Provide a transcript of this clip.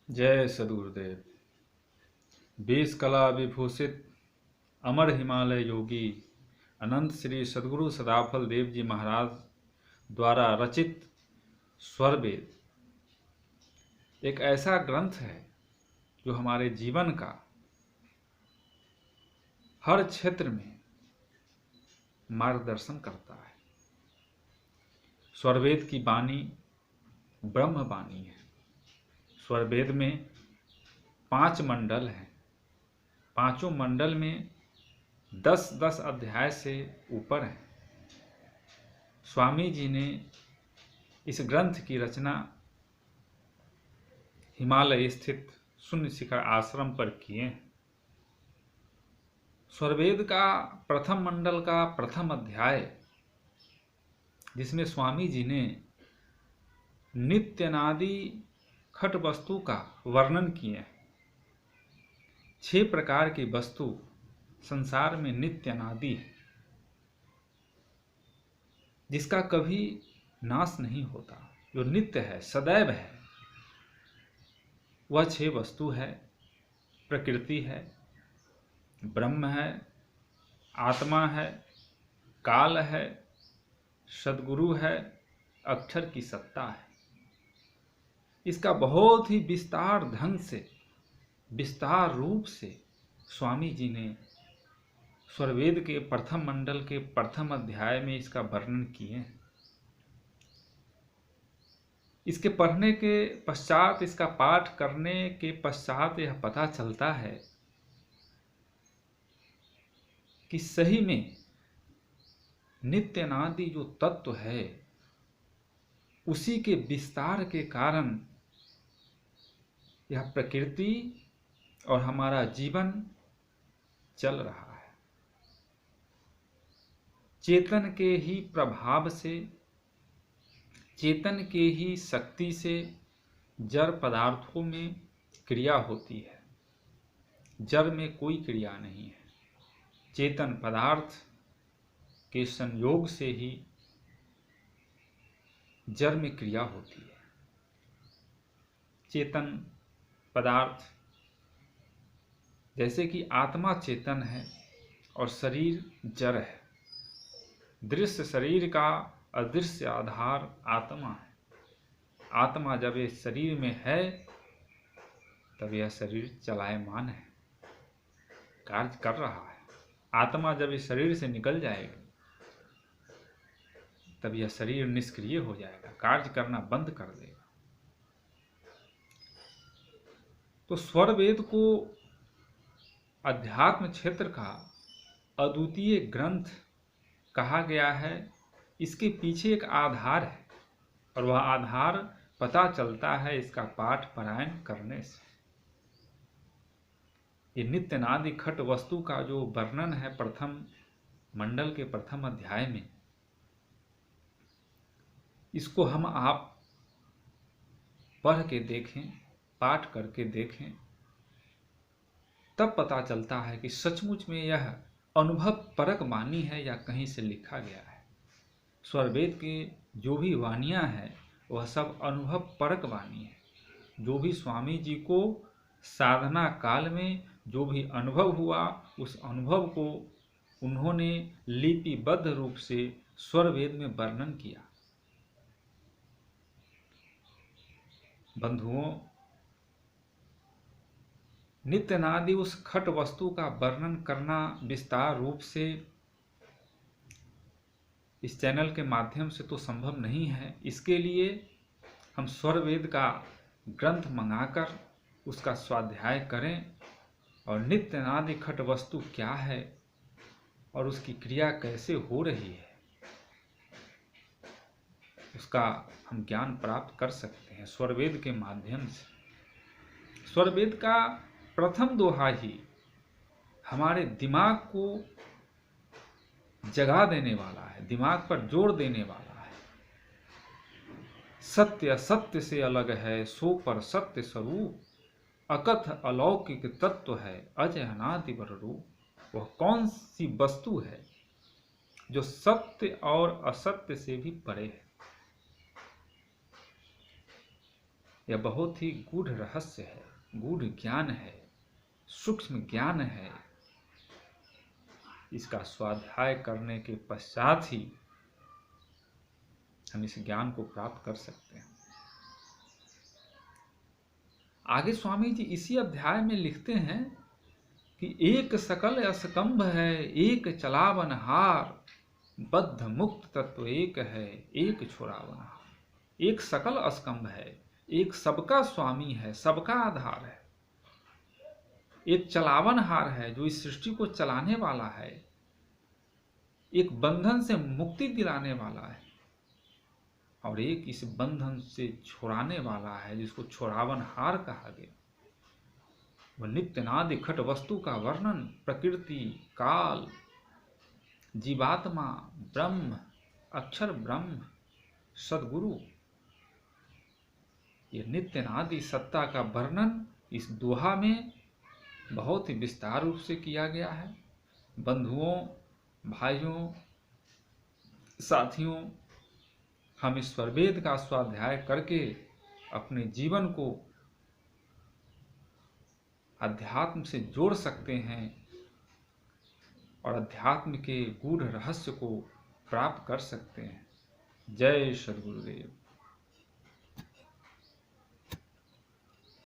जय सद्गुरुदेव। 20 कला विभूषित अमर हिमालय योगी अनंत श्री सद्गुरु सदाफल देव जी महाराज द्वारा रचित स्वरवेद एक ऐसा ग्रंथ है जो हमारे जीवन का हर क्षेत्र में मार्गदर्शन करता है। स्वरवेद की वाणी ब्रह्म वाणी है। स्वरवेद में 5 मंडल हैं। पांचों मंडल में 10-10 अध्याय से ऊपर हैं। स्वामी जी ने इस ग्रंथ की रचना हिमालय स्थित शून्य शिखर आश्रम पर किए हैं। स्वरवेद का प्रथम मंडल का प्रथम अध्याय, जिसमें स्वामी जी ने नित्यनादि खट वस्तु का वर्णन किए हैं। 6 प्रकार की वस्तु संसार में नित्यनादि है, जिसका कभी नाश नहीं होता, जो नित्य है, सदैव है। वह 6 वस्तु है। प्रकृति है, ब्रह्म है, आत्मा है, काल है, सद्गुरु है, अक्षर की सत्ता है। इसका बहुत ही विस्तार ढंग से, विस्तार रूप से स्वामी जी ने स्वरवेद के प्रथम मंडल के प्रथम अध्याय में इसका वर्णन किए हैं। इसके पढ़ने के पश्चात, इसका पाठ करने के पश्चात यह पता चलता है कि सही में नित्यनादि जो तत्व है, उसी के विस्तार के कारण यह प्रकृति और हमारा जीवन चल रहा है। चेतन के ही प्रभाव से, चेतन के ही शक्ति से जड़ पदार्थों में क्रिया होती है। जड़ में कोई क्रिया नहीं है। चेतन पदार्थ के संयोग से ही जड़ में क्रिया होती है। चेतन पदार्थ जैसे कि आत्मा चेतन है और शरीर जड़ है। दृश्य शरीर का अदृश्य आधार आत्मा है। आत्मा जब इस शरीर में है तब यह शरीर चलायमान है, कार्य कर रहा है। आत्मा जब इस शरीर से निकल जाएगी तब यह शरीर निष्क्रिय हो जाएगा, कार्य करना बंद कर देगा। तो स्वरवेद को अध्यात्म क्षेत्र का अद्वितीय ग्रंथ कहा गया है। इसके पीछे एक आधार है और वह आधार पता चलता है इसका पाठ पारायण करने से। ये नित्यनादि खट वस्तु का जो वर्णन है प्रथम मंडल के प्रथम अध्याय में, इसको हम आप पढ़ के देखें, पाठ करके देखें, तब पता चलता है कि सचमुच में यह अनुभव परक वाणी है या कहीं से लिखा गया है। स्वरवेद के जो भी वाणियाँ हैं वह सब अनुभव परक वाणी है। जो भी स्वामी जी को साधना काल में जो भी अनुभव हुआ, उस अनुभव को उन्होंने लिपिबद्ध रूप से स्वरवेद में वर्णन किया। बंधुओं, नित्यनादि उस खट वस्तु का वर्णन करना विस्तार रूप से इस चैनल के माध्यम से तो संभव नहीं है। इसके लिए हम स्वरवेद का ग्रंथ मंगाकर उसका स्वाध्याय करें और नित्यनादि खट वस्तु क्या है और उसकी क्रिया कैसे हो रही है, उसका हम ज्ञान प्राप्त कर सकते हैं स्वरवेद के माध्यम से। स्वरवेद का प्रथम दोहा ही हमारे दिमाग को जगा देने वाला है, दिमाग पर जोर देने वाला है। सत्य असत्य से अलग है, सो पर सत्य स्वरूप, अकथ अलौकिक तत्व है, अजय अनादि वर रूप। वह कौन सी वस्तु है जो सत्य और असत्य से भी परे है? यह बहुत ही गूढ़ रहस्य है, गूढ़ ज्ञान है, सूक्ष्म ज्ञान है। इसका स्वाध्याय करने के पश्चात ही हम इस ज्ञान को प्राप्त कर सकते हैं। आगे स्वामी जी इसी अध्याय में लिखते हैं कि एक सकल अस्कंभ है, एक चलावन हार, बद्ध मुक्त तत्व एक है, एक छुड़ावन हार। एक सकल अस्कंभ है, एक सबका स्वामी है, सबका आधार है। एक चलावन हार है, जो इस सृष्टि को चलाने वाला है। एक बंधन से मुक्ति दिलाने वाला है, और एक इस बंधन से छुड़ाने वाला है, जिसको छुड़ावन हार कहा गया। वह नित्य नादि खट वस्तु का वर्णन, प्रकृति, काल, जीवात्मा, ब्रह्म, अक्षर ब्रह्म, सदगुरु, ये नित्य नादि सत्ता का वर्णन इस दोहा में बहुत ही विस्तार रूप से किया गया है। बंधुओं, भाइयों, साथियों, हम इस स्वरवेद का स्वाध्याय करके अपने जीवन को अध्यात्म से जोड़ सकते हैं और अध्यात्म के गूढ़ रहस्य को प्राप्त कर सकते हैं। जय सद्गुरुदेव।